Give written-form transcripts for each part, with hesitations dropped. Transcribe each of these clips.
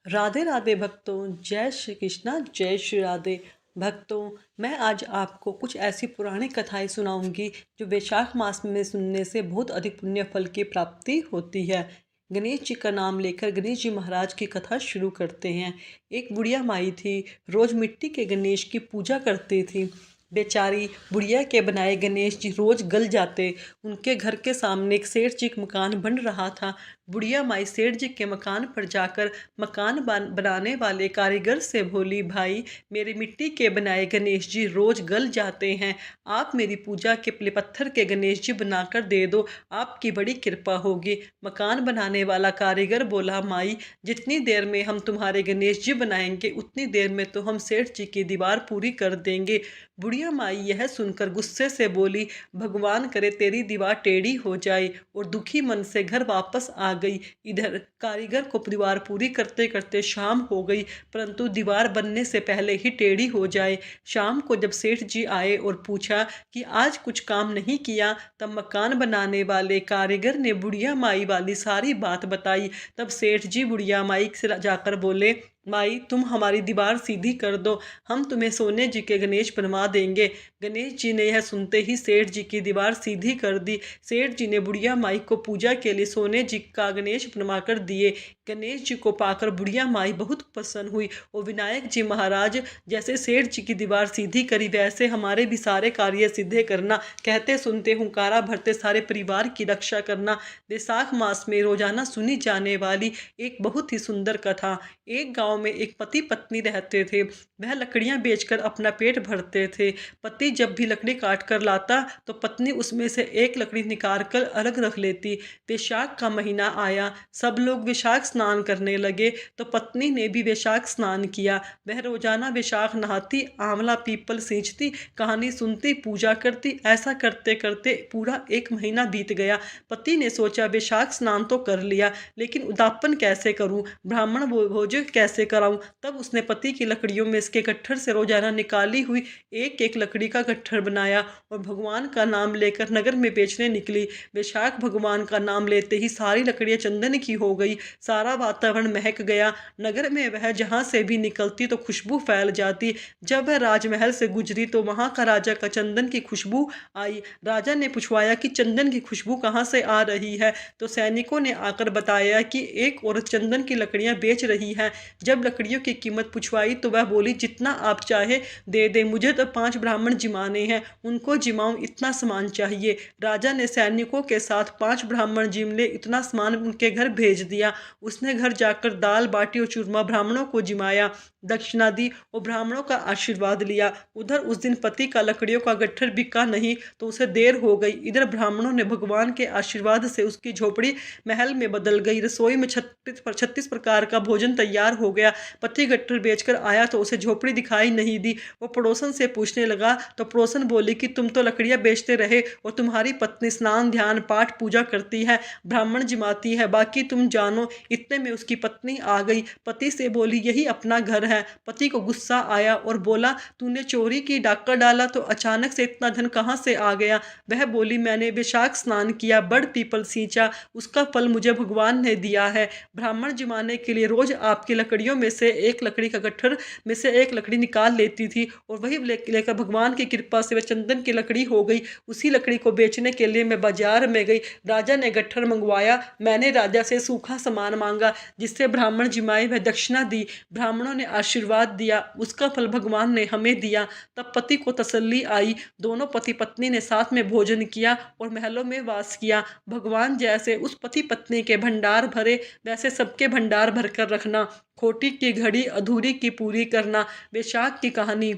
राधे राधे भक्तों, जय श्री कृष्णा, जय श्री राधे भक्तों। मैं आज आपको कुछ ऐसी पुरानी कथाएं सुनाऊंगी जो वैशाख मास में सुनने से बहुत अधिक पुण्य फल की प्राप्ति होती है। गणेश जी का नाम लेकर गणेश जी महाराज की कथा शुरू करते हैं। एक बुढ़िया माई थी, रोज मिट्टी के गणेश की पूजा करती थी। बेचारी बुढ़िया के बनाए गणेश जी रोज गल जाते। उनके घर के सामने एक सेठ जी का मकान बन रहा था। बुढ़िया माई सेठ जी के मकान पर जाकर मकान बनाने वाले कारीगर से बोली, भाई मेरे मिट्टी के बनाए गणेश जी रोज गल जाते हैं, आप मेरी पूजा के लिए पत्थर के गणेश जी बनाकर दे दो, आपकी बड़ी कृपा होगी। मकान बनाने वाला कारीगर बोला, माई जितनी देर में हम तुम्हारे गणेश जी बनाएंगे उतनी देर में तो हम सेठ जी की दीवार पूरी कर देंगे। बुढ़िया माई यह सुनकर गुस्से से बोली, भगवान करे तेरी दीवार टेढ़ी हो जाए, और दुखी मन से घर वापस आ गई। इधर कारीगर को दीवार पूरी करते करते शाम हो गई, परंतु दीवार बनने से पहले ही टेढ़ी हो जाए। शाम को जब सेठ जी आए और पूछा कि आज कुछ काम नहीं किया, तब मकान बनाने वाले कारीगर ने बुढ़िया माई वाली सारी बात बताई। तब सेठ जी बुढ़िया माई से जाकर बोले, माई तुम हमारी दीवार सीधी कर दो, हम तुम्हें सोने जी के गणेश बनवा देंगे। गणेश जी ने यह सुनते ही सेठ जी की दीवार सीधी कर दी। सेठ जी ने बुढ़िया माई को पूजा के लिए सोने जी का गणेश बनवा कर दिए। गणेश जी को पाकर बुढ़िया माई बहुत प्रसन्न हुई और विनायक जी महाराज जैसे सेठ जी की दीवार सीधी करी वैसे हमारे भी सारे कार्य सिद्धे करना, कहते सुनते हुंकारा भरते सारे परिवार की रक्षा करना। वैशाख मास में रोजाना सुनी जाने वाली एक बहुत ही सुंदर कथा। एक गांव में एक पति पत्नी रहते थे। वह लकड़ियां बेचकर अपना पेट भरते थे। पति जब भी लकड़ी काट कर लाता तो पत्नी उसमें से एक लकड़ी निकाल कर अलग रख लेती। वैशाख का महीना आया, सब लोग वैशाख स्नान करने लगे तो पत्नी ने भी वैशाख स्नान किया। वह रोजाना वैशाख नहाती, आंवला पीपल सींचती, कहानी सुनती, पूजा करती। ऐसा करते करते पूरा एक महीना बीत गया। पति ने सोचा वैशाख स्नान तो कर लिया, लेकिन उद्यापन कैसे करूं, ब्राह्मण भोज कैसे कराऊं। तब उसने पति की लकड़ियों में इसके गट्ठर से रोजाना निकाली हुई एक एक लकड़ी का गट्ठर बनाया और भगवान का नाम लेकर नगर में बेचने निकली। वैशाख भगवान का नाम लेते ही सारी लकड़ियां चंदन की हो गई, सारा वातावरण महक गया। नगर में वह जहां से भी निकलती तो खुशबू फैल जाती। जब वह राजमहल से गुजरी तो वहां का राजा का चंदन की खुशबू आई। राजा ने पूछवाया कि चंदन की खुशबू कहाँ से आ रही है, तो सैनिकों ने आकर बताया कि एक औरत चंदन की लकड़ियां बेच रही है। जब लकड़ियों की कीमत पूछवाई तो वह बोली, जितना आप चाहे दे दे, मुझे तो 5 ब्राह्मण जिमाने हैं, उनको जिमाऊं, इतना सामान चाहिए। राजा ने सैनिकों के साथ 5 ब्राह्मण जिम ले इतना सामान उनके घर भेज दिया। उसने घर जाकर दाल बाटी और चूरमा ब्राह्मणों को जिमाया, दक्षिणा दी और ब्राह्मणों का आशीर्वाद लिया। उधर उस दिन पति का लकड़ियों का गट्ठर बिका नहीं तो उसे देर हो गई। इधर ब्राह्मणों ने भगवान के आशीर्वाद से उसकी झोपड़ी महल में बदल गई। रसोई में 36 प्रकार का भोजन तैयार हो गया। पति गट्ठर बेचकर आया तो उसे झोपड़ी दिखाई नहीं दी। वो पड़ोसन से पूछने लगा तो पड़ोसन बोली कि तुम तो लकड़ियां बेचते रहे और तुम्हारी पत्नी स्नान ध्यान पाठ पूजा करती है, ब्राह्मण जिमाती है, बाकी तुम जानो। इतने में उसकी पत्नी आ गई। पति से बोली, यही अपना घर है। पति को गुस्सा आया और बोला, तूने चोरी की, डाका डाला तो अचानक से इतना धन कहाँ से आ गया। वह बोली, मैंने वैशाख स्नान किया, बड़ पीपल सींचा, उसका फल मुझे भगवान ने दिया है। ब्राह्मण जिमाने के लिए रोज आपकी लकड़ियों में से एक लकड़ी का गट्ठर में से एक लकड़ी निकाल लेती थी और वही लेकर भगवान की कृपा से वह चंदन की लकड़ी हो गई। उसी लकड़ी को बेचने के लिए मैं बाजार में गई। राजा ने गट्ठर मंगवाया, मैंने राजा से सूखा सामान मांगा जिससे ब्राह्मण जिमाए, वह दक्षिणा दी। ब्राह्मणों ने आशीर्वाद दिया, उसका फल भगवान ने हमें दिया। तब पति को तसल्ली आई। दोनों पति पत्नी ने साथ में भोजन किया और महलों में वास किया। भगवान जैसे उस पति पत्नी के भंडार भरे वैसे सबके भंडार भरकर रखना। खोटी की घड़ी अधूरी की पूरी करना। वैशाख की कहानी।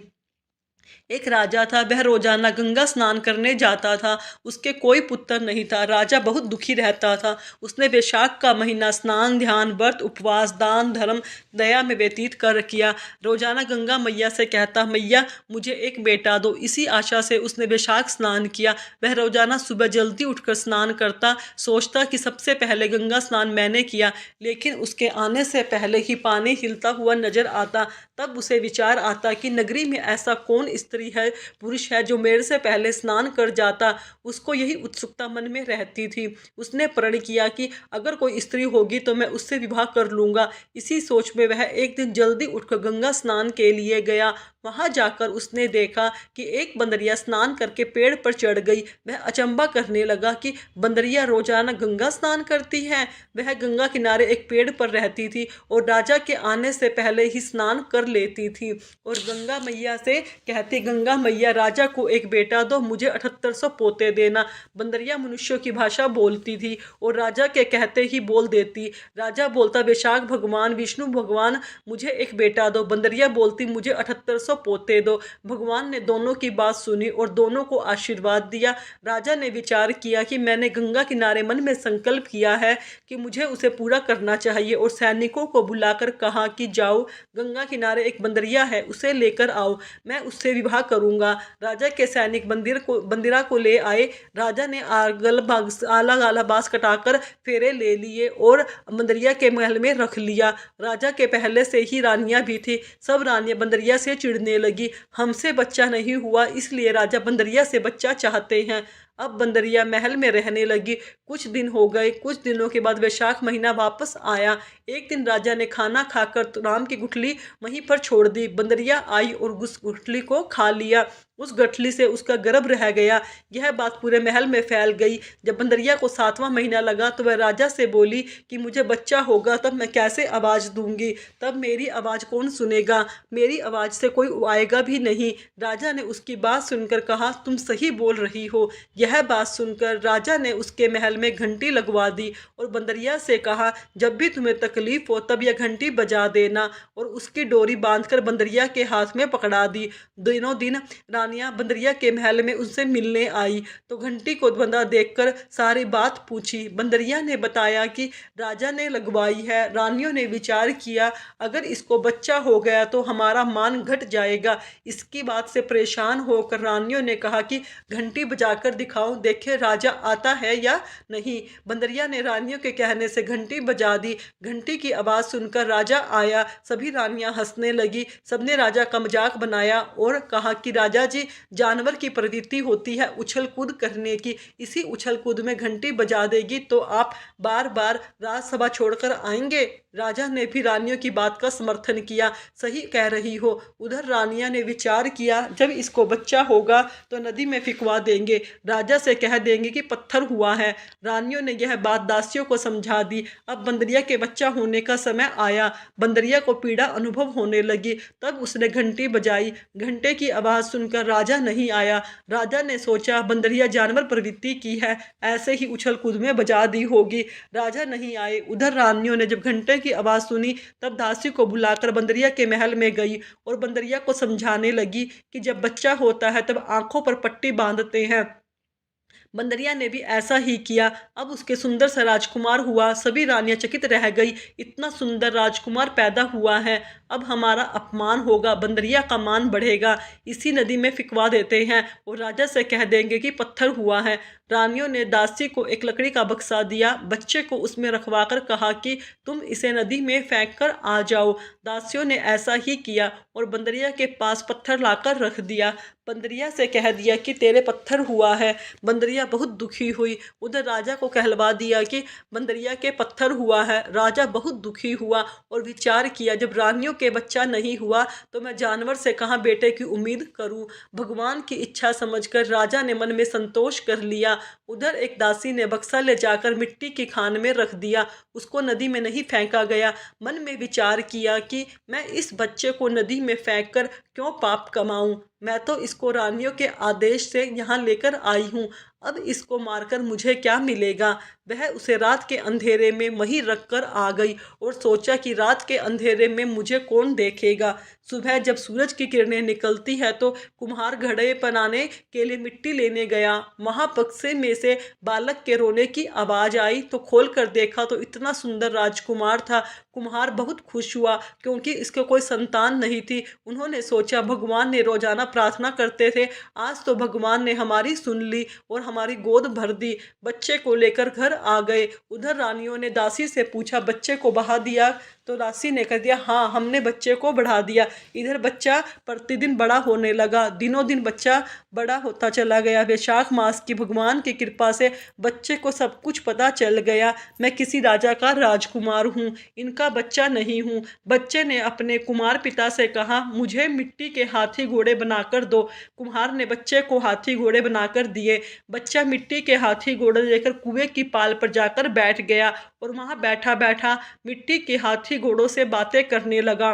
एक राजा था, वह रोजाना गंगा स्नान करने जाता था। उसके कोई पुत्र नहीं था। राजा बहुत दुखी रहता था। उसने वैशाख का महीना स्नान ध्यान व्रत उपवास दान धर्म दया में व्यतीत कर किया। रोजाना गंगा मैया से कहता, मैया मुझे एक बेटा दो। इसी आशा से उसने वैशाख स्नान किया। वह रोजाना सुबह जल्दी उठकर स्नान करता, सोचता कि सबसे पहले गंगा स्नान मैंने किया, लेकिन उसके आने से पहले ही पानी हिलता हुआ नजर आता। तब उसे विचार आता कि नगरी में ऐसा कौन स्त्री है, पुरुष है जो मेरे से पहले स्नान कर जाता। उसको यही उत्सुकता मन में रहती थी। उसने प्रण किया कि अगर कोई स्त्री होगी तो मैं उससे विवाह कर लूँगा। इसी सोच में वह एक दिन जल्दी उठकर गंगा स्नान के लिए गया। वहां जाकर उसने देखा कि एक बंदरिया स्नान करके पेड़ पर चढ़ गई। वह अचंभा करने लगा कि बंदरिया रोजाना गंगा स्नान करती है। वह गंगा किनारे एक पेड़ पर रहती थी और राजा के आने से पहले ही स्नान कर लेती थी और गंगा मैया से कहती, गंगा मैया राजा को एक बेटा दो, मुझे 7800 पोते देना। बंदरिया मनुष्यों की भाषा बोलती थी और राजा के कहते ही बोल देती। राजा बोलता, वैशाख भगवान, विष्णु भगवान, मुझे एक बेटा दो। बंदरिया बोलती, मुझे 7800 पोते दो। भगवान ने दोनों की बात सुनी और दोनों को आशीर्वाद दिया। राजा ने विचार किया कि मैंने गंगा किनारे मन में संकल्प किया है कि मुझे उसे पूरा करना चाहिए और सैनिकों को बुलाकर कहा कि जाओ, गंगा किनारे एक बंदरिया है, उसे लेकर आओ, मैं उससे विवाह करूंगा। राजा के सैनिक बंदिरा को ले आए। राजा ने आला आला बांस कटाकर फेरे ले लिए और बंदरिया के महल में रख लिया। राजा के पहले से ही रानियां भी थी। सब रानियां बंदरिया से चिढ़ने लगी। हमसे बच्चा नहीं हुआ, इसलिए राजा बंदरिया से बच्चा चाहते हैं। अब बंदरिया महल में रहने लगी। कुछ दिन हो गए। कुछ दिनों के बाद वैशाख महीना वापस आया। एक दिन राजा ने खाना खाकर राम की गुठली वहीं पर छोड़ दी। बंदरिया आई और उस गुठली को खा लिया। उस गठली से उसका गर्भ रह गया। यह बात पूरे महल में फैल गई। जब बंदरिया को 7वां महीना लगा तो वह राजा से बोली कि मुझे बच्चा होगा तब मैं कैसे आवाज़ दूंगी, तब मेरी आवाज़ कौन सुनेगा, मेरी आवाज़ से कोई आएगा भी नहीं। राजा ने उसकी बात सुनकर कहा, तुम सही बोल रही हो। यह बात सुनकर राजा ने उसके महल में घंटी लगवा दी और बंदरिया से कहा, जब भी तुम्हें तकलीफ हो तब यह घंटी बजा देना, और उसकी डोरी बांधकर बंदरिया के हाथ में पकड़ा दी। दिनों दिन रानियां बंदरिया के महल में उनसे मिलने आई तो घंटी को बंधा देखकर सारी बात पूछी। बंदरिया ने बताया कि राजा ने लगवाई है। रानियों ने विचार किया, अगर इसको बच्चा हो गया तो हमारा मान घट जाएगा। इसकी बात से परेशान होकर रानियों ने कहा कि घंटी बजाकर दिखाओ, देखे राजा आता है या नहीं। बंदरिया ने रानियों के कहने से घंटी बजा दी। घंटी की आवाज़ सुनकर राजा आया। सभी रानियां हंसने लगी। सबने राजा का मजाक बनाया और कहा कि राजा जी, जानवर की प्रवृत्ति होती है उछल कूद करने की, इसी उछल कूद में घंटी बजा देगी तो आप बार बार राजसभा छोड़कर आएंगे। राजा ने भी रानियों की बात का समर्थन किया, सही कह रही हो। उधर रानियां ने विचार किया, जब इसको बच्चा होगा तो नदी में फिकवा देंगे, राजा से कह देंगे कि पत्थर हुआ है। रानियों ने यह बात दासियों को समझा दी। अब बंदरिया के बच्चा होने का समय आया। बंदरिया को पीड़ा अनुभव होने लगी। तब उसने घंटी बजाई। घंटे की आवाज़ सुनकर राजा नहीं आया। राजा ने सोचा, बंदरिया जानवर प्रवृत्ति की है, ऐसे ही उछल कूद में बजा दी होगी। राजा नहीं आए। उधर रानियों ने जब घंटे की आवाज़ सुनी तब दासी को बुलाकर बंदरिया के महल में गई और बंदरिया को समझाने लगी कि जब बच्चा होता है तब आंखों पर पट्टी बांधते हैं। बंदरिया ने भी ऐसा ही किया। अब उसके सुंदर सा राजकुमार हुआ। सभी रानियां चकित रह गई, इतना सुंदर राजकुमार पैदा हुआ है, अब हमारा अपमान होगा, बंदरिया का मान बढ़ेगा, इसी नदी में फिकवा देते हैं और राजा से कह देंगे कि पत्थर हुआ है। रानियों ने दासी को एक लकड़ी का बक्सा दिया। बच्चे को उसमें रखवाकर कहा कि तुम इसे नदी में फेंक कर आ जाओ। दासियों ने ऐसा ही किया और बंदरिया के पास पत्थर लाकर रख दिया। बंदरिया से कह दिया कि तेरे पत्थर हुआ है। बंदरिया बहुत दुखी हुई। उधर राजा को कहलवा दिया कि बंदरिया के पत्थर हुआ है। राजा बहुत दुखी हुआ और विचार किया, जब रानियों के बच्चा नहीं हुआ तो मैं जानवर से कहाँ बेटे की उम्मीद करूं। भगवान की इच्छा समझकर राजा ने मन में संतोष कर लिया। उधर एक दासी ने बक्सा ले जाकर मिट्टी की खान में रख दिया। उसको नदी में नहीं फेंका गया। मन में विचार किया कि मैं इस बच्चे को नदी में फेंक कर क्यों पाप कमाऊं। मैं तो इसको रानियों के आदेश से यहाँ लेकर आई हूँ, अब इसको मारकर मुझे क्या मिलेगा। वह उसे रात के अंधेरे में वहीं रखकर आ गई और सोचा कि रात के अंधेरे में मुझे कौन देखेगा। सुबह जब सूरज की किरणें निकलती है तो कुम्हार घड़े बनाने के लिए मिट्टी लेने गया। वहाँ बक्से में से बालक के रोने की आवाज़ आई तो खोल कर देखा तो इतना सुंदर राजकुमार था। कुम्हार बहुत खुश हुआ क्योंकि इसके कोई संतान नहीं थी। उन्होंने सोचा, भगवान ने रोजाना प्रार्थना करते थे, आज तो भगवान ने हमारी सुन ली और हमारी गोद भर दी। बच्चे को लेकर घर आ गए। उधर रानियों ने दासी से पूछा, बच्चे को बहा दिया तो दासी ने कह दिया, हाँ हमने बच्चे को बढ़ा दिया। इधर बच्चा प्रतिदिन बड़ा होने लगा, दिनों दिन बच्चा बड़ा होता चला गया। वैशाख मास की भगवान की कृपा से बच्चे को सब कुछ पता चल गया। मैं किसी राजा का राजकुमार हूँ, इनका बच्चा नहीं हूँ। बच्चे ने अपने कुमार पिता से कहा, मुझे मिट्टी के हाथी घोड़े बनाकर दो। कुम्हार ने बच्चे को हाथी घोड़े बनाकर दिए। बच्चा मिट्टी के हाथी घोड़े लेकर कुएं की पाल पर जाकर बैठ गया और वहां बैठा बैठा मिट्टी के हाथी घोड़ों से बातें करने लगा।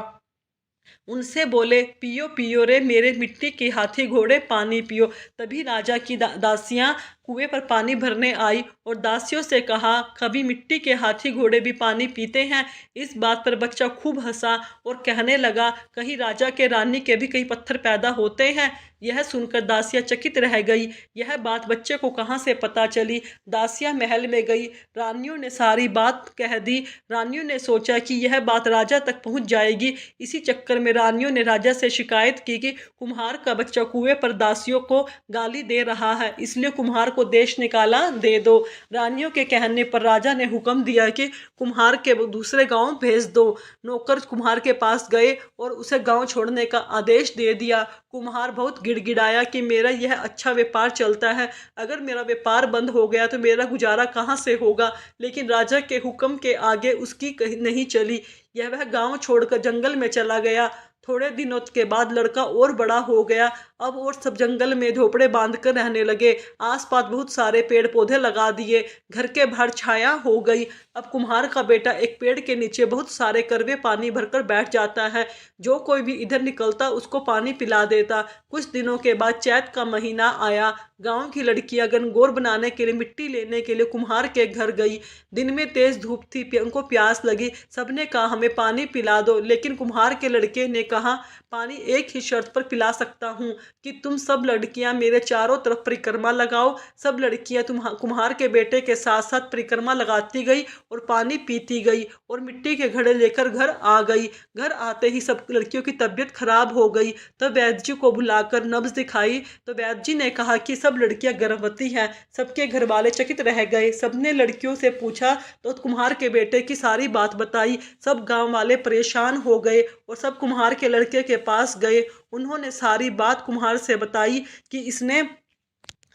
उनसे बोले, पियो पियो रे मेरे मिट्टी के हाथी घोड़े पानी पियो। तभी राजा की दासियां कुएं पर पानी भरने आई और दासियों से कहा, कभी मिट्टी के हाथी घोड़े भी पानी पीते हैं। इस बात पर बच्चा खूब हंसा और कहने लगा, कहीं राजा के रानी के भी कहीं पत्थर पैदा होते हैं। यह सुनकर दासियां चकित रह गई। यह बात बच्चे को कहाँ से पता चली? दासियां महल में गई, रानियों ने सारी बात कह दी। रानियों ने सोचा कि यह बात राजा तक पहुंच जाएगी। इसी चक्कर में रानियों ने राजा से शिकायत की कि कुम्हार का बच्चा कुएं पर दासियों को गाली दे रहा है, इसलिए कुम्हार को देश निकाला दे दो। रानियों के कहने पर राजा ने हुक्म दिया कि कुम्हार के दूसरे गांव भेज दो। नौकर कुम्हार के पास गए और उसे गांव छोड़ने का आदेश दे दिया। कुम्हार बहुत गिड़गिड़ाया कि मेरा यह अच्छा व्यापार चलता है, अगर मेरा व्यापार बंद हो गया तो मेरा गुजारा कहाँ से होगा। लेकिन राजा के हुक्म के आगे उसकी कहीं नहीं चली। वह गांव छोड़कर जंगल में चला गया। थोड़े दिनों के बाद लड़का और बड़ा हो गया। अब और सब जंगल में झोपड़े बांध कर रहने लगे। आसपास बहुत सारे पेड़ पौधे लगा दिए। घर के बाहर छाया हो गई। अब कुम्हार का बेटा एक पेड़ के नीचे बहुत सारे करवे पानी भरकर बैठ जाता है। जो कोई भी इधर निकलता उसको पानी पिला देता। कुछ दिनों के बाद चैत का महीना आया। गांव की लड़कियां गनगौर बनाने के लिए मिट्टी लेने के लिए कुम्हार के घर गई। दिन में तेज धूप थी, उनको प्यास लगी। सबने कहा, हमें पानी पिला दो। लेकिन कुम्हार के लड़के ने कहा, पानी एक ही शर्त पर पिला सकता हूँ कि तुम सब लड़कियां मेरे चारों तरफ परिक्रमा लगाओ। सब लड़कियां कुम्हार के बेटे के साथ साथ परिक्रमा लगाती गई और पानी पीती गई और मिट्टी के घड़े लेकर घर आ गई। घर आते ही सब लड़कियों की तबीयत खराब हो गई। तब वैद्य जी को बुलाकर नब्ज दिखाई तो वैद्य जी ने कहा कि सब लड़कियां गर्भवती हैं। सबके घर वाले चकित रह गए। सबने लड़कियों से पूछा तो कुम्हार के बेटे की सारी बात बताई। सब गांव वाले परेशान हो गए और सब कुम्हार के लड़के के पास गए। उन्होंने सारी बात कुम्हार से बताई कि इसने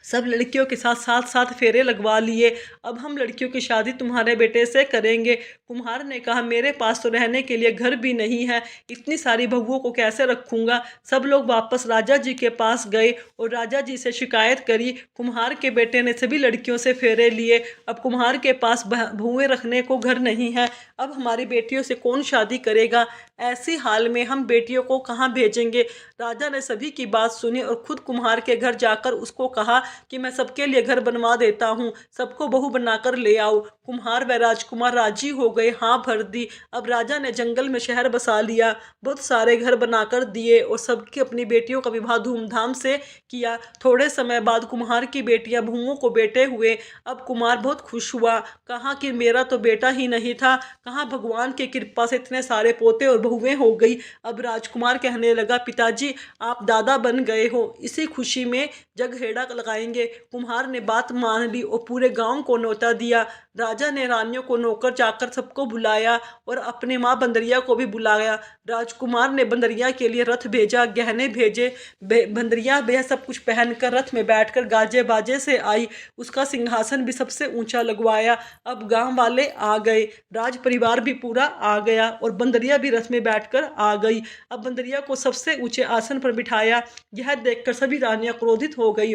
सब लड़कियों के साथ साथ साथ फेरे लगवा लिए। अब हम लड़कियों की शादी तुम्हारे बेटे से करेंगे। कुम्हार ने कहा, मेरे पास तो रहने के लिए घर भी नहीं है, इतनी सारी बहुओं को कैसे रखूंगा। सब लोग वापस राजा जी के पास गए और राजा जी से शिकायत करी। कुम्हार के बेटे ने सभी लड़कियों से फेरे लिए। अब कुम्हार के पास बहुएं रखने को घर नहीं है। अब हमारी बेटियों से कौन शादी करेगा? ऐसी हाल में हम बेटियों को कहाँ भेजेंगे? राजा ने सभी की बात सुनी और खुद कुम्हार के घर जाकर उसको कहा कि मैं सबके लिए घर बनवा देता हूँ, सबको बहू बनाकर ले आओ। कुम्हार व राजकुमार राजी हो गए, हाँ भर दी। अब राजा ने जंगल में शहर बसा लिया, बहुत सारे घर बनाकर दिए और सबकी अपनी बेटियों का विवाह धूमधाम से किया। थोड़े समय बाद कुम्हार की बेटियां बहुओं को बेटे हुए। अब कुम्हार बहुत खुश हुआ, कहा कि मेरा तो बेटा ही नहीं था, कहाँ भगवान की कृपा से इतने सारे पोते और बहुएं हो गई। अब राजकुमार कहने लगा, पिताजी आप दादा बन गए हो, इसी खुशी में जगहेड़ा लगाएंगे। कुम्हार ने बात मान ली और पूरे गांव को न्योता दिया। राजा ने रानियों को नौकर जाकर सबको बुलाया और अपने माँ बंदरिया को भी बुलाया। राजकुमार ने बंदरिया के लिए रथ भेजा, गहने भेजे। बंदरिया वह सब कुछ पहनकर रथ में बैठकर गाजे बाजे से आई। उसका सिंहासन भी सबसे ऊंचा लगवाया। अब गांव वाले आ गए, राज परिवार भी पूरा आ गया और बंदरिया भी रथ में बैठकर आ गई। अब बंदरिया को सबसे ऊंचे आसन पर बिठाया। यह देखकर सभी रानियां क्रोधित हो गई।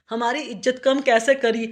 हमारी इज्जत कम कैसे करी,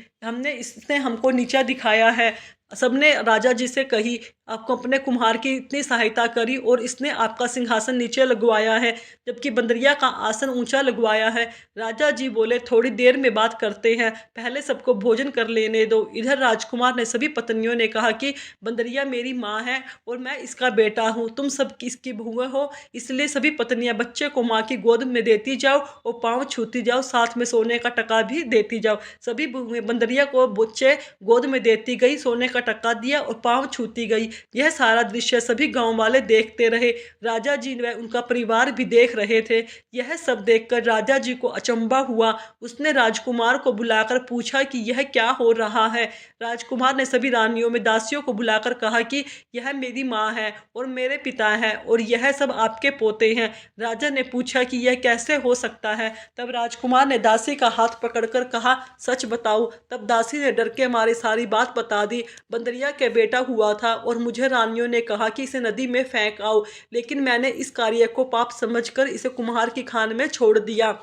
इसने हमको नीचा दिखाया है। सबने राजा जी से कही, आपको अपने कुम्हार की इतनी सहायता करी और इसने आपका सिंहासन नीचे लगवाया है जबकि बंदरिया का आसन ऊंचा लगवाया है। राजा जी बोले, थोड़ी देर में बात करते हैं, पहले सबको भोजन कर लेने दो। इधर राजकुमार ने सभी पत्नियों ने कहा कि बंदरिया मेरी माँ है और मैं इसका बेटा हूँ, तुम सब इसकी बहुएं हो, इसलिए सभी पत्नियां बच्चे को माँ की गोद में देती जाओ और पाँव छूती जाओ, साथ में सोने का टका भी देती जाओ। सभी बहुएं बंदरिया को बच्चे गोद में देती गई, सोने का टका दिया और पाँव छूती गई। यह सारा दृश्य सभी गांव वाले देखते रहे। राजा जी व उनका परिवार भी देख रहे थे। यह सब देखकर राजा जी को अचंभा हुआ। उसने राजकुमार को बुलाकर पूछा कि यह क्या हो रहा है। राजकुमार ने सभी रानियों में दासियों को बुलाकर कहा कि यह मेरी माँ है और मेरे पिता हैं और यह सब आपके पोते हैं। राजा ने पूछा कि यह कैसे हो सकता है। तब राजकुमार ने दासी का हाथ पकड़कर कहा, सच बताओ। तब दासी ने डर के मारे सारी बात बता दी। बंदरिया के बेटा हुआ था और मुझे रानियों ने कहा कि इसे नदी में फेंक आओ, लेकिन मैंने इस कार्य को पाप समझकर इसे कुम्हार की खान में छोड़ दिया।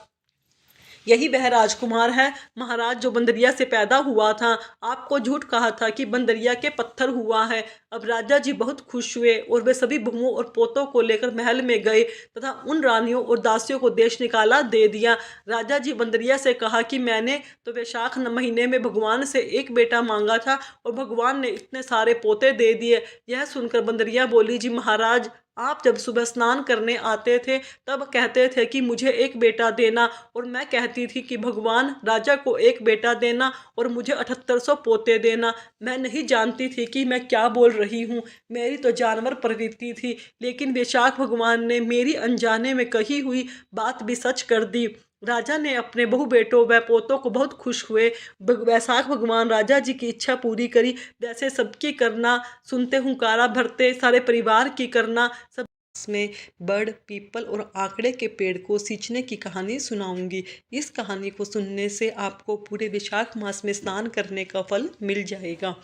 यही वह राजकुमार है महाराज जो बंदरिया से पैदा हुआ था। आपको झूठ कहा था कि बंदरिया के पत्थर हुआ है। अब राजा जी बहुत खुश हुए और वे सभी बहुओं और पोतों को लेकर महल में गए तथा उन रानियों और दासियों को देश निकाला दे दिया। राजा जी बंदरिया से कहा कि मैंने तो वैशाख महीने में भगवान से एक बेटा मांगा था और भगवान ने इतने सारे पोते दे दिए। यह सुनकर बंदरिया बोली, जी महाराज, आप जब सुबह स्नान करने आते थे तब कहते थे कि मुझे एक बेटा देना और मैं कहती थी कि भगवान राजा को एक बेटा देना और मुझे 7800 पोते देना। मैं नहीं जानती थी कि मैं क्या बोल रही हूँ। मेरी तो जानवर प्रवृत्ति थी, लेकिन वैशाख भगवान ने मेरी अनजाने में कही हुई बात भी सच कर दी। राजा ने अपने बहु बेटों व पोतों को बहुत खुश हुए। वैशाख भगवान राजा जी की इच्छा पूरी करी। वैसे सबकी करना, सुनते हुंकारा भरते सारे परिवार की करना। सब में बड़, पीपल और आकड़े के पेड़ को सींचने की कहानी सुनाऊंगी। इस कहानी को सुनने से आपको पूरे वैशाख मास में स्नान करने का फल मिल जाएगा।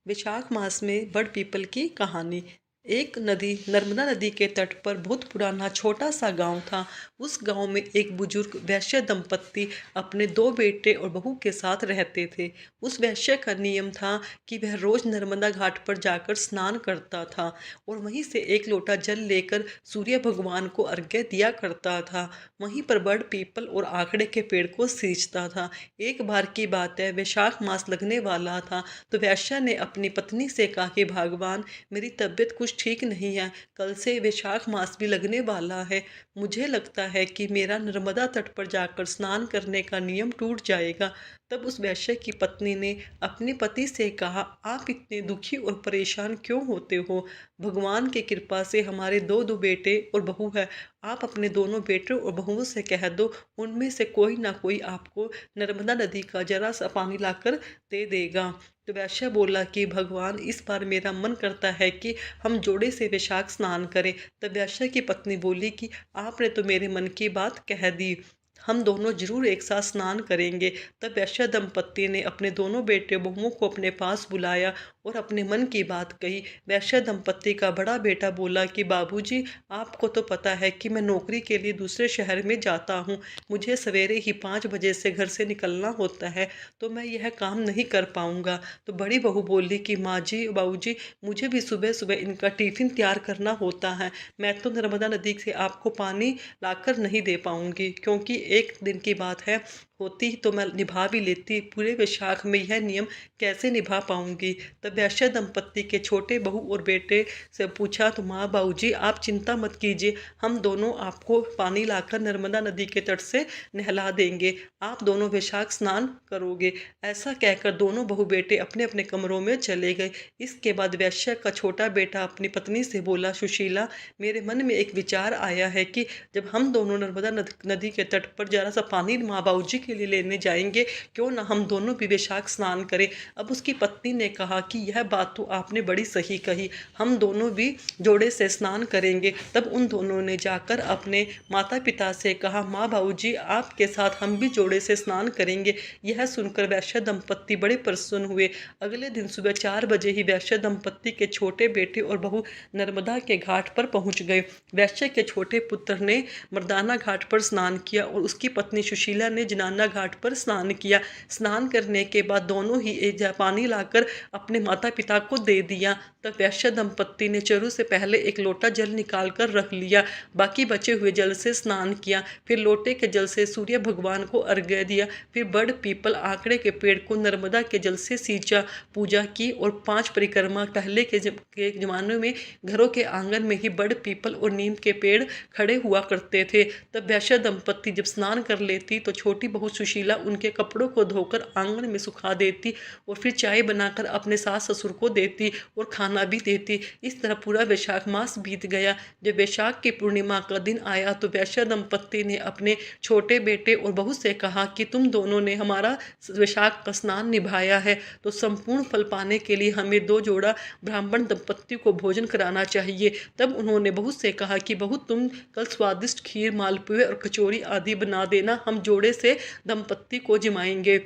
वैशाख मास में बड़ पीपल की कहानी। एक नदी, नर्मदा नदी के तट पर बहुत पुराना छोटा सा गांव था। उस गांव में एक बुजुर्ग वैश्य दंपत्ति अपने 2 बेटे और बहू के साथ रहते थे। उस वैश्य का नियम था कि वह रोज नर्मदा घाट पर जाकर स्नान करता था और वहीं से एक लोटा जल लेकर सूर्य भगवान को अर्घ्य दिया करता था। वहीं पर बड़ पीपल और आकड़े के पेड़ को सींचता था। एक बार की बात है, वैशाख मास लगने वाला था तो वैश्य ने अपनी पत्नी से कहा कि भगवान, मेरी तबीयत कुछ ठीक नहीं है, कल से वैशाख मास भी लगने वाला है। मुझे लगता है कि मेरा नर्मदा तट पर जाकर स्नान करने का नियम टूट जाएगा। तब उस वैश्य की पत्नी ने अपने पति से कहा, आप इतने दुखी और परेशान क्यों होते हो? भगवान की कृपा से हमारे दो बेटे और बहू है। आप अपने दोनों बेटों और बहुओं से कह दो, उनमें से कोई ना कोई आपको नर्मदा नदी का जरा सा पानी लाकर दे देगा। तो वैश्य बोला कि भगवान, इस बार मेरा मन करता है कि हम जोड़े से वैशाख स्नान करें। तब वैश्य की पत्नी बोली कि आपने तो मेरे मन की बात कह दी, हम दोनों जरूर एक साथ स्नान करेंगे। तब वैश्य दंपत्ति ने अपने दोनों बेटे बहुओं को अपने पास बुलाया और अपने मन की बात कही। वैश्य दंपत्ति का बड़ा बेटा बोला कि बाबूजी, आपको तो पता है कि मैं नौकरी के लिए दूसरे शहर में जाता हूँ। मुझे सवेरे ही 5 बजे से घर से निकलना होता है, तो मैं यह काम नहीं कर पाऊँगा। तो बड़ी बहू बोली कि माँ जी, बाबूजी, मुझे भी सुबह सुबह इनका टिफ़िन तैयार करना होता है। मैं तो नर्मदा नदी से आपको पानी लाकर नहीं दे पाऊँगी, क्योंकि एक दिन की बात है, होती तो मैं निभा भी लेती, पूरे वैशाख में यह नियम कैसे निभा पाऊंगी। तब वैश्य दंपत्ति के छोटे बहू और बेटे से पूछा, तो माँ, बाबूजी, आप चिंता मत कीजिए, हम दोनों आपको पानी लाकर नर्मदा नदी के तट से नहला देंगे, आप दोनों वैशाख स्नान करोगे। ऐसा कहकर दोनों बहू बेटे अपने अपने कमरों में चले गए। इसके बाद वैश्य का छोटा बेटा अपनी पत्नी से बोला, सुशीला, मेरे मन में एक विचार आया है कि जब हम दोनों नर्मदा नदी के तट पर जरा सा पानी माँ बाबूजी के लिए लेने जाएंगे, क्यों ना हम दोनों भी वैशाख स्नान करें। अब उसकी पत्नी ने कहा कि यह बात तो आपने बड़ी सही कही, हम दोनों भी जोड़े से स्नान करेंगे। तब उन दोनों ने जाकर अपने माता पिता से कहा, माँ बाबूजी, आपके साथ हम भी जोड़े से स्नान करेंगे। यह सुनकर वैश्य दंपत्ति बड़े प्रसन्न हुए। अगले दिन सुबह 4 बजे ही वैश्य दंपत्ति के छोटे बेटे और बहू नर्मदा के घाट पर पहुंच गए। वैश्य के छोटे पुत्र ने मर्दाना घाट पर स्नान किया और उसकी पत्नी सुशीला ने जनाना घाट पर स्नान किया। स्नान करने के बाद दोनों ही पानी लाकर अपने माता पिता को दे दिया। तब वैश्य दंपत्ति ने चरु से पहले एक लोटा जल निकाल कर रख लिया, बाकी बचे हुए जल से स्नान किया, फिर लोटे के जल से सूर्य भगवान को अर्घ्य दिया, फिर बड़ पीपल आंकड़े के पेड़ को नर्मदा के जल से सींचा, पूजा की और 5 परिक्रमा। पहले के जमाने में घरों के आंगन में ही बड़ पीपल और नीम के पेड़ खड़े हुआ करते थे। तब वैश्य दंपत्ति जब स्नान कर लेती तो छोटी बहू सुशीला उनके कपड़ों को धोकर आंगन में सुखा देती और फिर चाय बनाकर अपने सास ससुर को देती और खाना भी देती। इस तरह पूरा वैशाख मास बीत गया। जब वैशाख की पूर्णिमा का दिन आया तो वैश्य दंपत्ति ने अपने छोटे बेटे और बहू से कहा कि तुम दोनों ने हमारा वैशाख का स्नान निभाया है, तो संपूर्ण फल पाने के लिए हमें 2 जोड़ा ब्राह्मण दंपत्ति को भोजन कराना चाहिए। तब उन्होंने बहू से कहा कि बहू, तुम कल स्वादिष्ट खीर, मालपुए और कचौरी आदि बना देना, हम जोड़े से दंपत्ति को जिमाएंगे।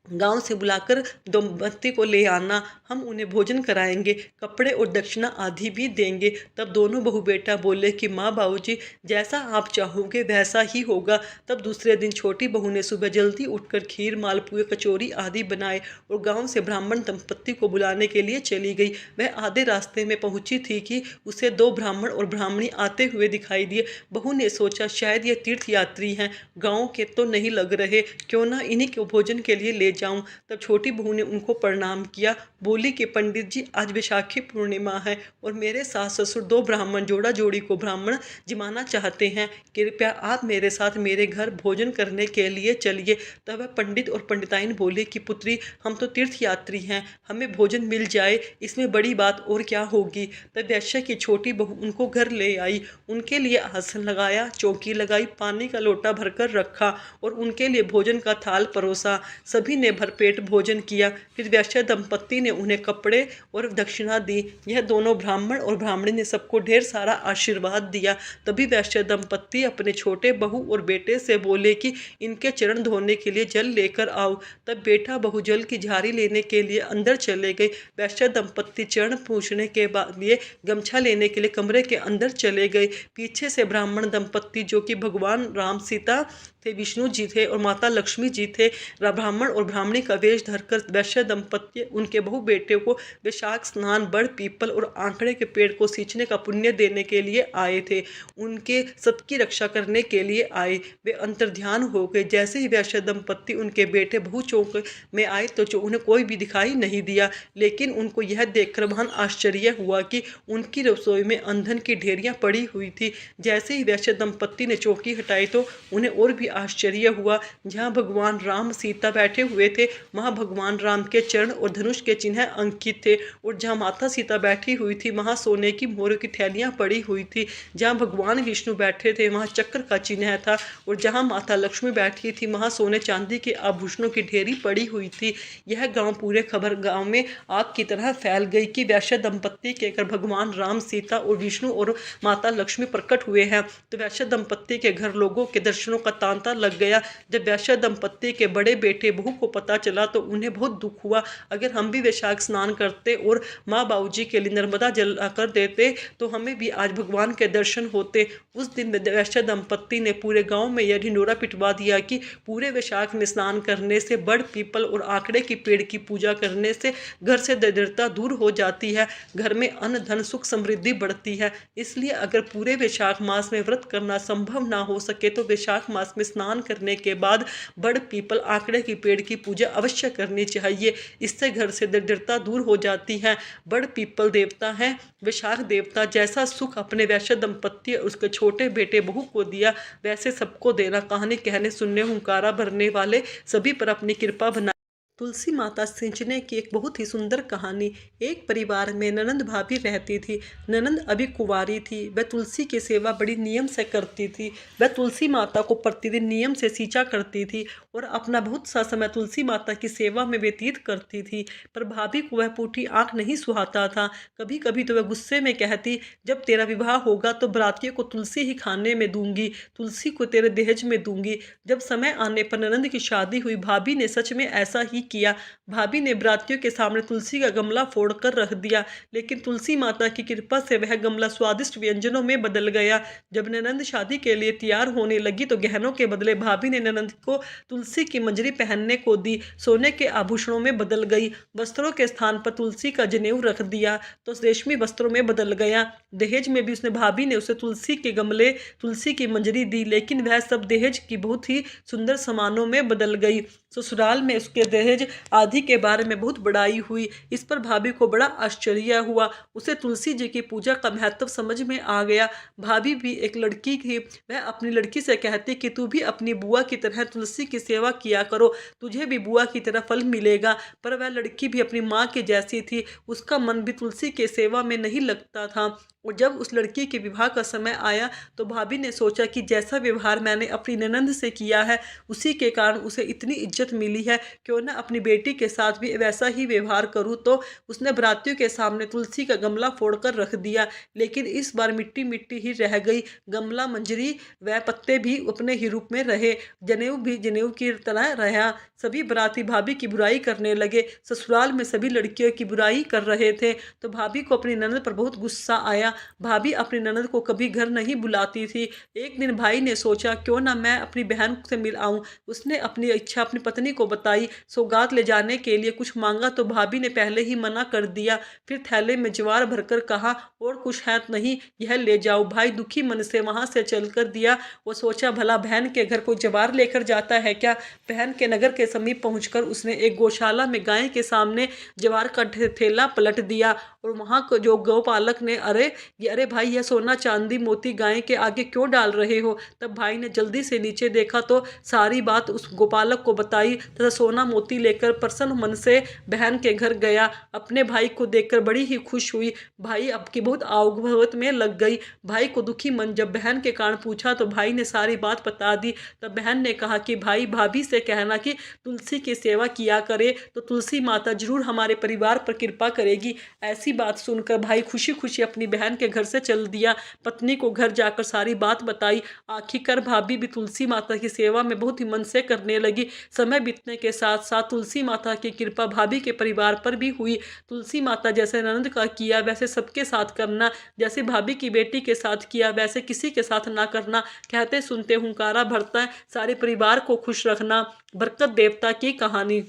गांव से बुलाकर दंपत्ति को ले आना, हम उन्हें भोजन कराएंगे, कपड़े और दक्षिणा आदि भी देंगे। तब दोनों बहू बेटा बोले कि माँ बाबूजी, जैसा आप चाहोगे वैसा ही होगा। तब दूसरे दिन छोटी बहू ने सुबह जल्दी उठकर खीर, मालपुए, कचौरी आदि बनाए और गांव से ब्राह्मण दंपत्ति को बुलाने के लिए चली गई। वह आधे रास्ते में पहुंची थी कि उसे 2 ब्राह्मण और ब्राह्मणी आते हुए दिखाई दिए। बहू ने सोचा शायद ये तीर्थ यात्री हैं, गाँव के तो नहीं लग रहे, क्यों ना इन्हीं को भोजन के लिए ले जाऊं। तब छोटी बहू ने उनको प्रणाम किया, बोली कि पंडित जी, आज वैशाखी पूर्णिमा है और मेरे सास ससुर 2 ब्राह्मण जोड़ा जोड़ी को ब्राह्मण जिमाना चाहते हैं, कृपया आप मेरे साथ मेरे घर भोजन करने के लिए चलिए। तब वह पंडित और पंडिताइन बोले कि पुत्री, हम तो तीर्थ यात्री हैं, हमें भोजन मिल जाए, इसमें बड़ी बात और क्या होगी। तब वैश्य की छोटी बहू उनको घर ले आई, उनके लिए आसन लगाया, चौकी लगाई, पानी का लोटा भरकर रखा और उनके लिए भोजन का थाल परोसा। सभी ने भरपेट भोजन किया। फिर वैश्य दंपत्ति ने उन्हें कपड़े और दक्षिणा दी। यह दोनों ब्राह्मण और ब्राह्मणी ने सबको ढेर सारा आशीर्वाद दिया। तभी वैश्य दंपत्ति अपने छोटे बहू और बेटे से बोले कि इनके चरण धोने के लिए जल लेकर आओ। तब बेटा बहू जल की झारी लेने के लिए अंदर चले गए। वैश्य दंपत्ति चरण पूछने के लिए गमछा लेने के लिए कमरे के अंदर चले गए। पीछे से ब्राह्मण दंपत्ति, जो कि भगवान राम, सीता थे, विष्णु जी थे और माता लक्ष्मी जी थे, ब्राह्मण और ब्राह्मणी का वेश धरकर वैश्य दंपत्ति उनके बहु बेटे को वैशाख स्नान, बड़ पीपल और आंकड़े के पेड़ को सींचने का पुण्य देने के लिए आए थे। उनके सबकी रक्षा करने के लिए आए। वे अंतर्ध्यान हो गए। जैसे ही वैश्य दंपत्ति उनके बेटे बहु चौक में आए तो उन्हें कोई भी दिखाई नहीं दिया, लेकिन उनको यह देखकर महान आश्चर्य हुआ कि उनकी रसोई में ईंधन की ढेरियां पड़ी हुई थी। जैसे ही वैश्य दंपत्ति ने चौकी हटाई तो उन्हें और भी आश्चर्य हुआ। जहाँ भगवान राम सीता बैठे हुए थे, वहाँ भगवान राम के चरण और धनुष के चिन्ह अंकित थे और जहाँ माता सीता बैठी हुई थी वहाँ सोने की मोर की थैलियाँ पड़ी हुई थी। जहाँ भगवान विष्णु बैठे थे वहाँ चक्र का चिन्ह था और जहाँ माता लक्ष्मी बैठी थी वहाँ सोने चांदी के आभूषणों की ढेरी पड़ी हुई थी। यह गांव पूरे खबर गांव में आग की तरह फैल गई कि वैश्य दंपत्ति के घर भगवान राम, सीता और विष्णु और माता लक्ष्मी प्रकट हुए हैं। तो वैश्य दंपत्ति के घर लोगों के दर्शनों का तांता लग गया। जब वैश्य दंपत्ति के बड़े बेटे बहू को पता चला तो उन्हें बहुत दुख हुआ। अगर हम भी वैशाख स्नान करते और माँ बाबूजी के लिए नर्मदा जल कर देते तो हमें भी आज भगवान के दर्शन होते। उस दिन वैश्य दंपत्ति ने पूरे गांव में यह ढिंडोरा पिटवा दिया कि पूरे वैशाख में स्नान करने से, बड़ पीपल और आंकड़े की पेड़ की पूजा करने से घर से दरिद्रता दूर हो जाती है, घर में अन्न धन सुख समृद्धि बढ़ती है। इसलिए अगर पूरे वैशाख मास में व्रत करना संभव ना हो सके तो वैशाख मास में स्नान करने के बाद बड़ पीपल, आंकड़े की पेड़ की पूजा अवश्य करनी चाहिए। इससे घर से दरिद्रता दूर हो जाती है। बड़ पीपल देवता है, वैशाख देवता। जैसा सुख अपने वैश्य दंपत्ति और उसके छोटे बेटे बहू को दिया वैसे सबको देना। कहानी कहने सुनने हुंकारा भरने वाले सभी पर अपनी कृपा बना। तुलसी माता सिंचने की एक बहुत ही सुंदर कहानी। एक परिवार में ननंद भाभी रहती थी। ननंद अभी कुंवारी थी। वह तुलसी की सेवा बड़ी नियम से करती थी। वह तुलसी माता को प्रतिदिन नियम से सींचा करती थी और अपना बहुत सा समय तुलसी माता की सेवा में व्यतीत करती थी। पर भाभी को वह पूठी आँख नहीं सुहाता था। कभी कभी तो वह गुस्से में कहती, जब तेरा विवाह होगा तो बरातियों को तुलसी ही खाने में दूंगी, तुलसी को तेरे दहेज में दूंगी। जब समय आने पर ननंद की शादी हुई, भाभी ने सच में ऐसा ही किया। भाभी ने बरातियों के सामने तुलसी का गमला फोड़ कर रख दिया, लेकिन तुलसी माता की कृपा से वह गमला स्वादिष्ट व्यंजनों में बदल गया। जब ननंद शादी के लिए तैयार होने लगी तो गहनों के बदले भाभी ने ननंद को तुलसी की मंजरी पहनने को दी। सोने के आभूषणों में बदल गई। वस्त्रों के स्थान पर तुलसी का जनेऊ रख दिया तो रेशमी वस्त्रों में बदल गया। दहेज में भी उसने भाभी ने उसे तुलसी के गमले, तुलसी की मंजरी दी, लेकिन वह सब दहेज की बहुत ही सुंदर सामानों में बदल गई। ससुराल में उसके दहेज आदि के बारे में बहुत बड़ाई हुई। इस पर भाभी को बड़ा आश्चर्य हुआ। उसे तुलसी जी की पूजा का महत्व समझ में आ गया। भाभी भी एक लड़की थी। वह अपनी लड़की से कहती कि तू भी अपनी बुआ की तरह तुलसी की सेवा किया करो, तुझे भी बुआ की तरह फल मिलेगा। पर वह लड़की भी अपनी माँ की जैसी थी। उसका मन भी तुलसी के सेवा में नहीं लगता था। और जब उस लड़की के विवाह का समय आया तो भाभी ने सोचा कि जैसा व्यवहार मैंने अपनी ननंद से किया है उसी के कारण उसे इतनी इज्जत मिली है, क्यों न अपनी बेटी के साथ भी वैसा ही व्यवहार करूं। तो उसने बरातियों के सामने तुलसी का गमला फोड़कर रख दिया, लेकिन इस बार मिट्टी मिट्टी ही रह गई। गमला, मंजरी व पत्ते भी अपने ही रूप में रहे। जनेऊ भी जनेऊ की तरह रहा। सभी बराती भाभी की बुराई करने लगे। ससुराल में सभी लड़कियों की बुराई कर रहे थे तो भाभी को अपनी ननद पर बहुत गुस्सा आया। भाभी अपनी ननद को कभी घर नहीं बुलाती थी। एक दिन भाई ने सोचा क्यों ना मैं अपनी बहन से मिल आऊं। उसने अपनी इच्छा अपनी पत्नी को बताई। सौगात ले जाने के लिए कुछ मांगा तो भाभी ने पहले ही मना कर दिया। फिर थैले में ज्वार भरकर कहा, और कुछ है नहीं, यह ले जाओ। भाई दुखी मन से वहां से चल कर दिया। वो सोचा भला बहन के घर कोई ज्वार लेकर जाता है क्या। बहन के नगर के समीप पहुंचकर उसने एक गौशाला में गाय के सामने ज्वार का थैला पलट दिया। और वहां को जो गौपालक ने अरे भाई, यह सोना चांदी मोती गाय के आगे क्यों डाल रहे हो। तब भाई ने जल्दी से नीचे देखा तो सारी बात उस गोपालक को बताई तथा सोना मोती लेकर प्रसन्न मन से बहन के घर गया। अपने भाई को देखकर बड़ी ही खुश हुई। भाई अब की बहुत आवभगत में लग गई। भाई को दुखी मन जब बहन के कारण पूछा तो भाई ने सारी बात बता दी। तब बहन ने कहा कि भाई, भाभी से कहना कि तुलसी की सेवा किया करे तो तुलसी माता जरूर हमारे परिवार पर कृपा करेगी। ऐसी बात सुनकर भाई खुशी खुशी अपनी बहन के घर से चल दिया। पत्नी को घर जाकर सारी बात बताई। आखिरकार भाभी भी तुलसी माता की सेवा में बहुत ही मन से करने लगी। समय बीतने के साथ साथ तुलसी माता की कृपा भाभी के परिवार पर भी हुई। तुलसी माता जैसे ननद का किया वैसे सबके साथ करना, जैसे भाभी की बेटी के साथ किया वैसे किसी के साथ ना करना। कहते सुनते हुंकारा भरता है, सारे परिवार को खुश रखना। बरकत देवता की कहानी।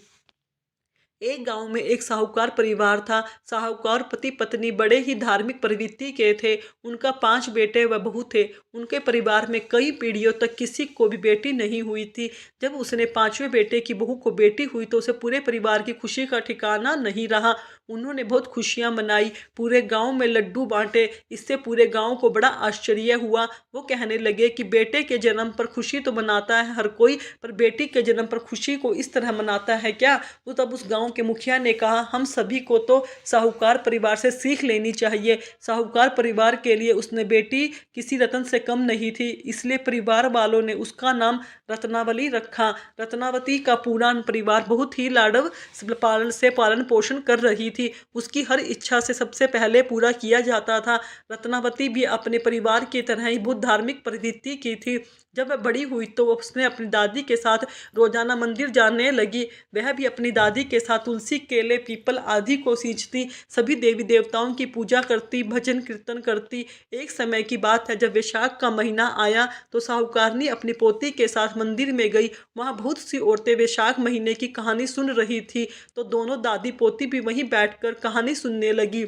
एक गांव में एक साहूकार परिवार था। साहूकार पति पत्नी बड़े ही धार्मिक प्रवृत्ति के थे। उनका 5 बेटे व बहू थे। उनके परिवार में कई पीढ़ियों तक किसी को भी बेटी नहीं हुई थी। जब उसने 5वें बेटे की बहू को बेटी हुई तो उसे पूरे परिवार की खुशी का ठिकाना नहीं रहा। उन्होंने बहुत खुशियां मनाई, पूरे गांव में लड्डू बांटे। इससे पूरे गांव को बड़ा आश्चर्य हुआ। वो कहने लगे कि बेटे के जन्म पर खुशी तो मनाता है हर कोई, पर बेटी के जन्म पर खुशी को इस तरह मनाता है क्या। तो तब उस गांव के मुखिया ने कहा, हम सभी को तो साहूकार परिवार से सीख लेनी चाहिए। साहूकार परिवार के लिए उसने बेटी किसी रतन से कम नहीं थी, इसलिए परिवार वालों ने उसका नाम रत्नावली रखा। रत्नावती का पूरा परिवार बहुत ही लाडव पालन पोषण कर रही थी। उसकी हर इच्छा से सबसे पहले पूरा किया जाता था। रत्नावती भी अपने परिवार की तरह ही बहुत धार्मिक प्रवृत्ति की थी। जब वह बड़ी हुई तो उसने अपनी दादी के साथ रोजाना मंदिर जाने लगी। वह भी अपनी दादी के साथ तुलसी, केले, पीपल आदि को सींचती, सभी देवी देवताओं की पूजा करती, भजन कीर्तन करती। एक समय की बात है, जब वैशाख का महीना आया तो साहूकारनी अपनी पोती के साथ मंदिर में गई। वहाँ बहुत सी औरतें वैशाख महीने की कहानी सुन रही थी तो दोनों दादी पोती भी वहीं बैठकर कहानी सुनने लगी।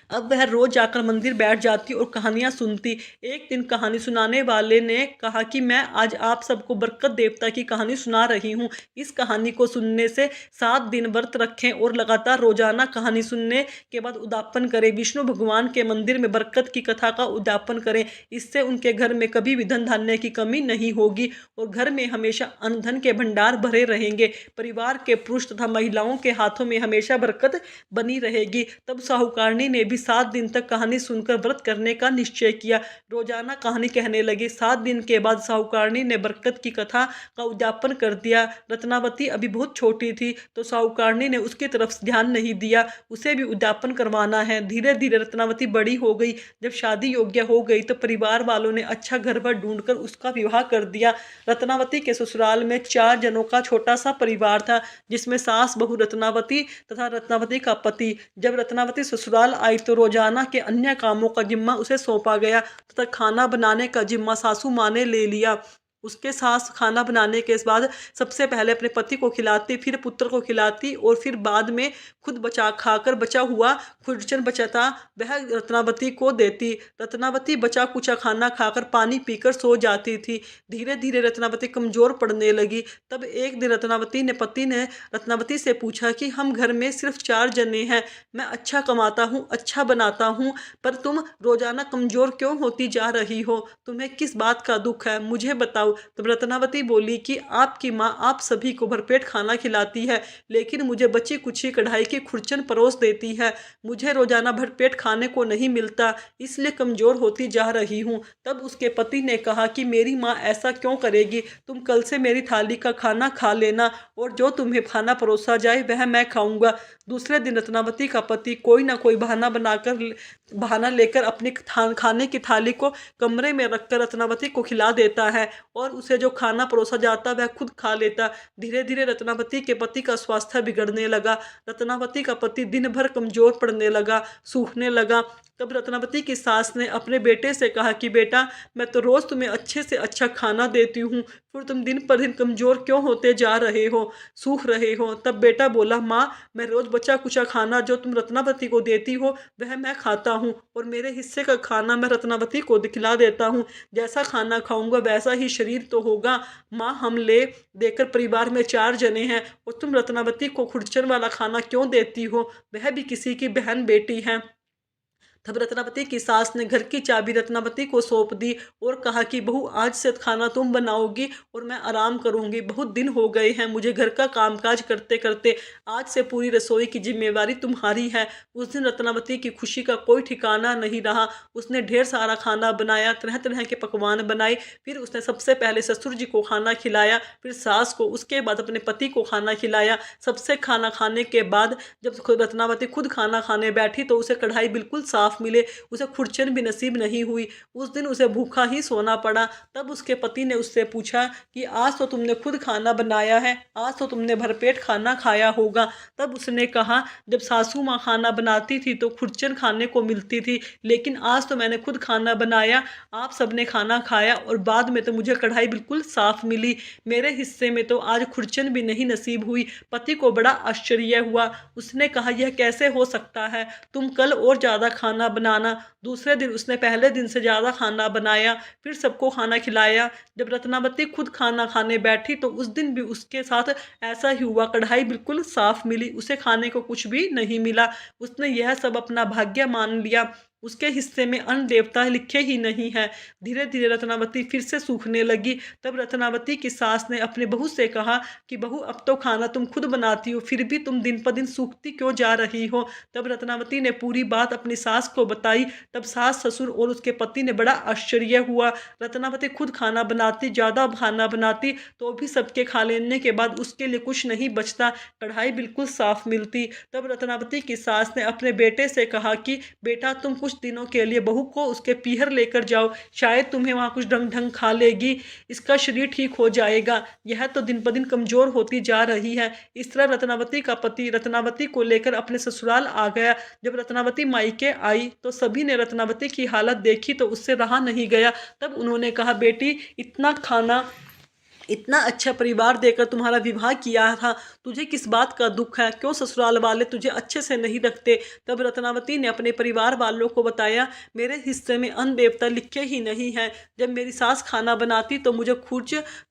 अब वह रोज जाकर मंदिर बैठ जाती और कहानियां सुनती। एक दिन कहानी सुनाने वाले ने कहा कि मैं आज आप सबको बरकत देवता की कहानी सुना रही हूँ। इस कहानी को सुनने से 7 दिन व्रत रखें और लगातार रोजाना कहानी सुनने के बाद उद्यापन करें। विष्णु भगवान के मंदिर में बरकत की कथा का उद्यापन करें। इससे उनके घर में कभी भी धन धान्य की कमी नहीं होगी और घर में हमेशा अन्न धन के भंडार भरे रहेंगे। परिवार के पुरुष तथा महिलाओं के हाथों में हमेशा बरकत बनी रहेगी। तब साहूकारनी ने भी 7 दिन तक कहानी सुनकर व्रत करने का निश्चय किया। रोजाना कहानी कहने लगी। 7 दिन के बाद साहूकारनी ने बरकत की कथा का उद्यापन कर दिया। रत्नावती अभी बहुत छोटी थी तो साहूकारनी ने उसकी तरफ ध्यान नहीं दिया। उसे भी उद्यापन करवाना है। धीरे धीरे रत्नावती बड़ी हो गई। जब शादी योग्य हो गई तो परिवार वालों ने अच्छा घर भर ढूंढकर उसका विवाह कर दिया। रत्नावती के ससुराल में 4 जनों का छोटा सा परिवार था, जिसमें सास बहू रत्नावती तथा रत्नावती का पति। जब रत्नावती ससुराल आई तो रोजाना के अन्य कामों का जिम्मा उसे सौंपा गया तथा खाना बनाने का जिम्मा सासू माँ ने ले लिया। उसके सास खाना बनाने के बाद सबसे पहले अपने पति को खिलाती, फिर पुत्र को खिलाती और फिर बाद में खुद बचा खाकर बचा हुआ खुरचन बचाता वह रत्नावती को देती। रत्नावती बचा कुचा खाना खाकर पानी पीकर सो जाती थी। धीरे धीरे रत्नावती कमजोर पड़ने लगी। तब एक दिन पति ने रत्नावती से पूछा कि हम घर में सिर्फ 4 जने हैं, मैं अच्छा कमाता हूँ, अच्छा बनाता हूँ, पर तुम रोजाना कमजोर क्यों होती जा रही हो? तुम्हें किस बात का दुख है, मुझे बताओ। तब रत्नावती बोली कि आपकी माँ आप सभी को भरपेट खाना खिलाती है, लेकिन मुझे बची कुची कढ़ाई की खुरचन परोस देती है। मुझे रोजाना भरपेट खाने को नहीं मिलता, इसलिए कमजोर होती जा रही हूँ। तब उसके पति ने कहा कि मेरी माँ ऐसा क्यों करेगी? तुम कल से मेरी थाली का खाना खा लेना और जो तुम्हें खाना परोसा जाए वह मैं खाऊंगा। दूसरे दिन रत्नावती का पति कोई ना कोई बहाना लेकर अपनी खाने की थाली को कमरे में रखकर रत्नावती को खिला देता है और उसे जो खाना परोसा जाता वह खुद खा लेता। धीरे धीरे रत्नावती के पति का स्वास्थ्य बिगड़ने लगा। रत्नावती का पति दिन भर कमजोर पड़ने लगा, सूखने लगा। तब रत्नावती की सास ने अपने बेटे से कहा कि बेटा, मैं तो रोज तुम्हें अच्छे से अच्छा खाना देती हूँ, फिर तुम दिन पर दिन कमजोर क्यों होते जा रहे हो, सूख रहे हो? तब बेटा बोला, माँ, मैं रोज बचा कुचा खाना जो तुम रत्नावती को देती हो वह मैं खाता हूँ और मेरे हिस्से का खाना मैं रत्नावती को खिला देता हूँ। जैसा खाना खाऊंगा वैसा ही शरीर तो होगा। माँ, हम ले देकर परिवार में 4 जने हैं और तुम रत्नावती को खुरचन वाला खाना क्यों देती हो? वह भी किसी की बहन बेटी है। तब रत्नावती की सास ने घर की चाबी रत्नावती को सौंप दी और कहा कि बहू, आज से खाना तुम बनाओगी और मैं आराम करूंगी। बहुत दिन हो गए हैं मुझे घर का कामकाज करते करते, आज से पूरी रसोई की जिम्मेवारी तुम्हारी है। उस दिन रत्नावती की खुशी का कोई ठिकाना नहीं रहा। उसने ढेर सारा खाना बनाया, तरह तरह के पकवान बनाए। फिर उसने सबसे पहले ससुर जी को खाना खिलाया, फिर सास को, उसके बाद अपने पति को खाना खिलाया। सबसे खाना खाने के बाद जब रत्नावती खुद खाना खाने बैठी तो उसे कढ़ाई बिल्कुल साफ मिले, उसे खुरचन भी नसीब नहीं हुई। उस दिन उसे भूखा ही सोना पड़ा। तब उसके पति ने उससे पूछा कि आज तो तुमने खुद खाना बनाया है, आज तो तुमने भरपेट खाना खाया होगा। तब उसने कहा, जब सासू माँ खाना बनाती थी तो खुरचन खाने को मिलती थी, लेकिन आज तो मैंने खुद खाना बनाया, आप सबने खाना खाया और बाद में तो मुझे कढ़ाई बिल्कुल साफ मिली। मेरे हिस्से में तो आज खुरचन भी नहीं नसीब हुई। पति को बड़ा आश्चर्य हुआ। उसने कहा, यह कैसे हो सकता है? तुम कल और ज़्यादा खाना बनाना। दूसरे दिन उसने पहले दिन से ज़्यादा खाना बनाया, फिर सबको खाना खिलाया। जब रत्नावती खुद खाना खाने बैठी तो उस दिन भी उसके साथ ऐसा ही हुआ। कढ़ाई बिल्कुल साफ मिली, उसे खाने को कुछ भी नहीं मिला। उसने यह सब अपना भाग्य मान लिया। उसके हिस्से में अन्न देवता लिखे ही नहीं है। धीरे धीरे रत्नावती फिर से सूखने लगी। तब रत्नावती की सास ने अपने बहू से कहा कि बहू, अब तो खाना तुम खुद बनाती हो, फिर भी तुम दिन पर दिन सूखती क्यों जा रही हो? तब रत्नावती ने पूरी बात अपनी सास को बताई। तब सास, ससुर और उसके पति ने बड़ा आश्चर्य हुआ। रत्नावती खुद खाना बनाती, ज़्यादा खाना बनाती, तो भी सबके खा लेने के बाद उसके लिए कुछ नहीं बचता, कढ़ाई बिल्कुल साफ मिलती। तब रत्नावती की सास ने अपने बेटे से कहा कि बेटा, तुम कुछ दिनों के लिए बहू को उसके पीहर लेकर जाओ, शायद तुम्हें वहाँ कुछ ढंग ढंग खा लेगी, इसका शरीर ठीक हो जाएगा, यह तो दिन पर दिन कमजोर होती जा रही है। इस तरह रत्नावती का पति रत्नावती को लेकर अपने ससुराल आ गया। जब रत्नावती मायके आई तो सभी ने रत्नावती की हालत देखी तो उससे रहा नहीं गया। तब उन्होंने कहा, बेटी, इतना खाना, इतना अच्छा परिवार देकर तुम्हारा विवाह किया था, तुझे किस बात का दुख है? क्यों ससुराल वाले तुझे अच्छे से नहीं रखते? तब रत्नावती ने अपने परिवार वालों को बताया, मेरे हिस्से में अन्न देवता लिखे ही नहीं है। जब मेरी सास खाना बनाती तो मुझे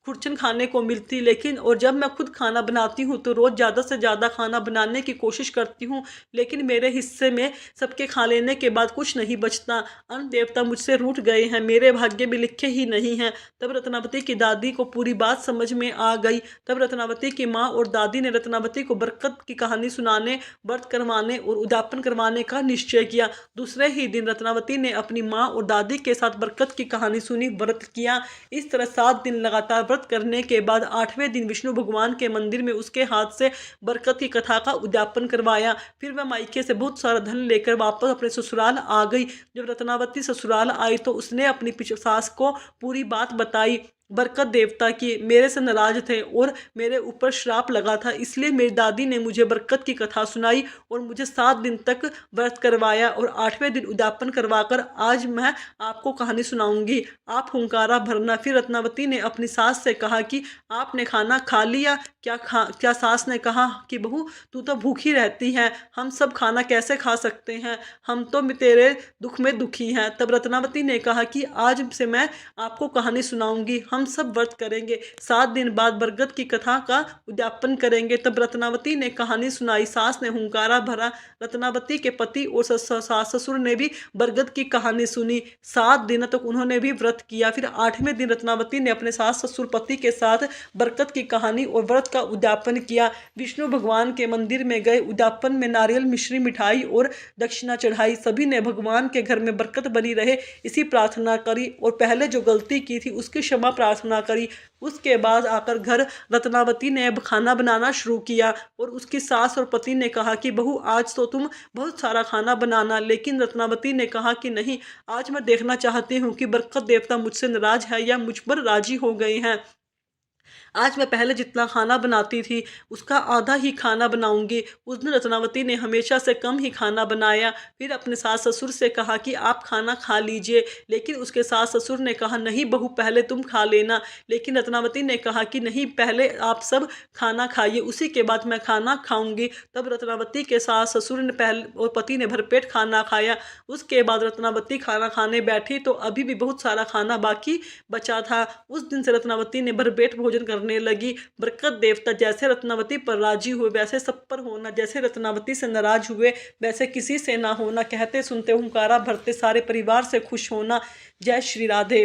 खुरचन खाने को मिलती, लेकिन और जब मैं खुद खाना बनाती हूँ तो रोज़ ज़्यादा से ज़्यादा खाना बनाने की कोशिश करती हूँ, लेकिन मेरे हिस्से में सबके खा लेने के बाद कुछ नहीं बचता। अन्न देवता मुझसे रूठ गए हैं, मेरे भाग्य में लिखे ही नहीं हैं। तब रत्नावती की दादी को पूरी बात समझ में आ गई। तब रत्नावती की माँ और दादी ने रत्नावती को बरकत की कहानी सुनाने, व्रत करवाने और उद्यापन करवाने का निश्चय किया। दूसरे ही दिन रत्नावती ने अपनी माँ और दादी के साथ बरकत की कहानी सुनी, व्रत किया। इस तरह 7 दिन लगातार व्रत करने के बाद 8वें दिन विष्णु भगवान के मंदिर में उसके हाथ से बरकत की कथा का उद्यापन करवाया। फिर वह मायके से बहुत सारा धन लेकर वापस अपने ससुराल आ गई। जब रत्नावती ससुराल आई तो उसने अपनी सास को पूरी बात बताई। बरकत देवता की मेरे से नाराज थे और मेरे ऊपर श्राप लगा था, इसलिए मेरी दादी ने मुझे बरकत की कथा सुनाई और मुझे 7 दिन तक व्रत करवाया और 8वें दिन उद्यापन करवाकर आज मैं आपको कहानी सुनाऊंगी। आप हुंकारा भरना। फिर रत्नावती ने अपनी सास से कहा कि आपने खाना खा लिया क्या? सास ने कहा कि बहू तू तो भूखी रहती है, हम सब खाना कैसे खा सकते हैं, हम तो तेरे दुख में दुखी हैं। तब रत्नावती ने कहा कि आज से मैं आपको कहानी सुनाऊंगी, हम सब व्रत करेंगे, 7 दिन बाद बरगद की कथा का उद्यापन करेंगे। तब रत्नावती ने कहानी सुनाई, सास ने हुंकारा भरा। रत्नावती के पति और सास ससुर ने भी बरगद की कहानी सुनी। 7 दिन तक उन्होंने भी व्रत किया। फिर 8वें दिन रत्नावती ने अपने सास ससुर पति के साथ बरकत की कहानी और व्रत का उद्यापन किया। विष्णु भगवान के मंदिर में गए, उद्यापन में नारियल मिश्री मिठाई और दक्षिणा चढ़ाई। सभी ने भगवान के घर में बरकत बनी रहे इसी प्रार्थना करी और पहले जो गलती की थी उसकी क्षमा प्रार्थना करी। उसके बाद आकर घर रत्नावती ने अब खाना बनाना शुरू किया और उसकी सास और पति ने कहा कि बहू आज तो तुम बहुत सारा खाना बनाना, लेकिन रत्नावती ने कहा कि नहीं, आज मैं देखना चाहती हूँ कि बरकत देवता मुझसे नाराज है या मुझ पर राजी हो गए हैं। आज मैं पहले जितना खाना बनाती थी उसका आधा ही खाना बनाऊंगी। उस दिन रत्नावती ने हमेशा से कम ही खाना बनाया। फिर अपने सास ससुर से कहा कि आप खाना खा लीजिए, लेकिन उसके सास ससुर ने कहा नहीं बहू पहले तुम खा लेना। लेकिन रत्नावती ने कहा कि नहीं, पहले आप सब खाना खाइए, उसी के बाद मैं खाना खाऊंगी। तब रत्नावती के सास ससुर ने पहले और पति ने भरपेट खाना खाया। उसके बाद रत्नावती खाना खाने बैठी तो अभी भी बहुत सारा खाना बाकी बचा था। उस दिन से रत्नावती ने भरपेट भोजन करने लगी। बरकत देवता जैसे रत्नावती पर राजी हुए वैसे सब पर होना, जैसे रत्नावती से नाराज हुए वैसे किसी से ना होना। कहते सुनते हुंकारा भरते सारे परिवार से खुश होना। जय श्री राधे।